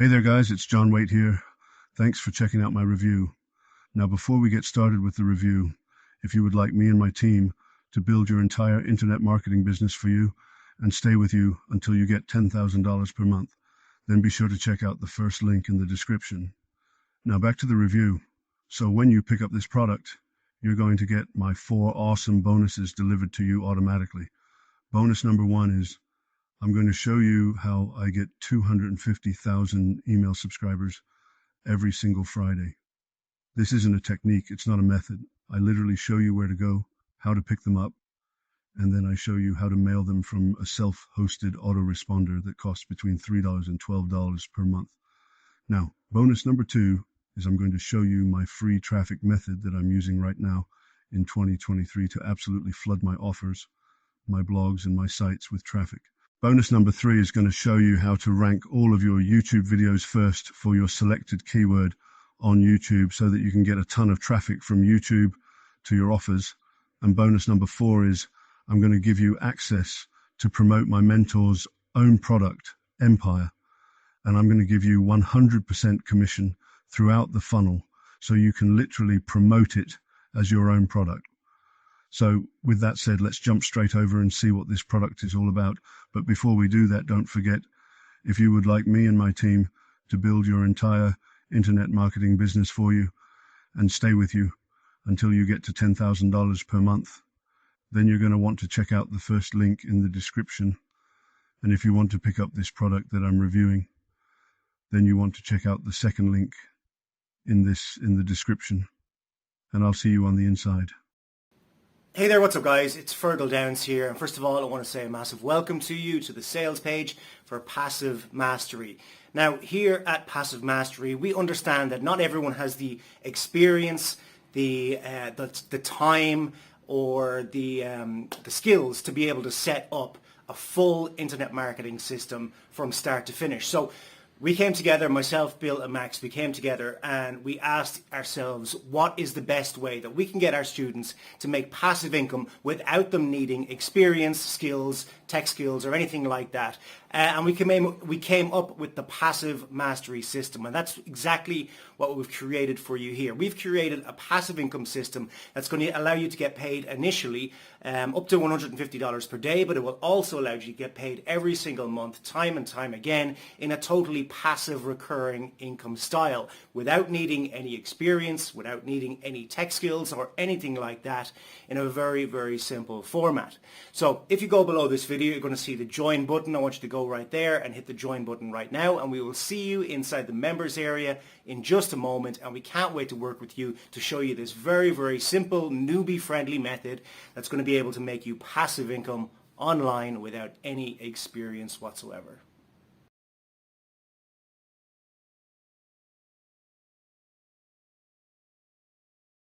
Hey there guys, it's John Waite here. Thanks for checking out my review. Now before we get started with the review, if you would like me and my team to build your entire internet marketing business for you and stay with you until you get $10,000 per month, then be sure to check out the first link in the description. Now back to the review. So when you pick up this product, you're going to get my 4 awesome bonuses delivered to you automatically. Bonus number 1 is I'm going to show you how I get 250,000 email subscribers every single Friday. This isn't a technique, it's not a method. I literally show you where to go, how to pick them up, and then I show you how to mail them from a self-hosted autoresponder that costs between $3 and $12 per month. Now, bonus number 2 is I'm going to show you my free traffic method that I'm using right now in 2023 to absolutely flood my offers, my blogs, and my sites with traffic. Bonus number 3 is going to show you how to rank all of your YouTube videos first for your selected keyword on YouTube so that you can get a ton of traffic from YouTube to your offers. And bonus number 4 is I'm going to give you access to promote my mentor's own product, Empire. And I'm going to give you 100% commission throughout the funnel so you can literally promote it as your own product. So with that said, let's jump straight over and see what this product is all about. But before we do that, don't forget, if you would like me and my team to build your entire internet marketing business for you and stay with you until you get to $10,000 per month, then you're going to want to check out the first link in the description. And if you want to pick up this product that I'm reviewing, then you want to check out the second link in the description. And I'll see you on the inside. Hey there, what's up guys? It's Fergal Downs here, and first of all I want to say a massive welcome to you to the sales page for Passive Mastery. Now here at Passive Mastery we understand that not everyone has the experience, the time or the skills to be able to set up a full internet marketing system from start to finish. So we came together, myself, Bill and Max, we came together and we asked ourselves what is the best way that we can get our students to make passive income without them needing experience, skills, tech skills or anything like that. And we came up with the Passive Mastery system, and that's exactly what we've created for you here. We've created a passive income system that's going to allow you to get paid initially up to $150 per day, but it will also allow you to get paid every single month, time and time again, in a totally passive recurring income style, without needing any experience, without needing any tech skills or anything like that, in a very, very simple format. So if you go below this video, you're going to see the join button. I want you to go right there and hit the join button right now, and we will see you inside the members area in just a moment, and we can't wait to work with you to show you this very, very simple newbie friendly method that's going to be able to make you passive income online without any experience whatsoever.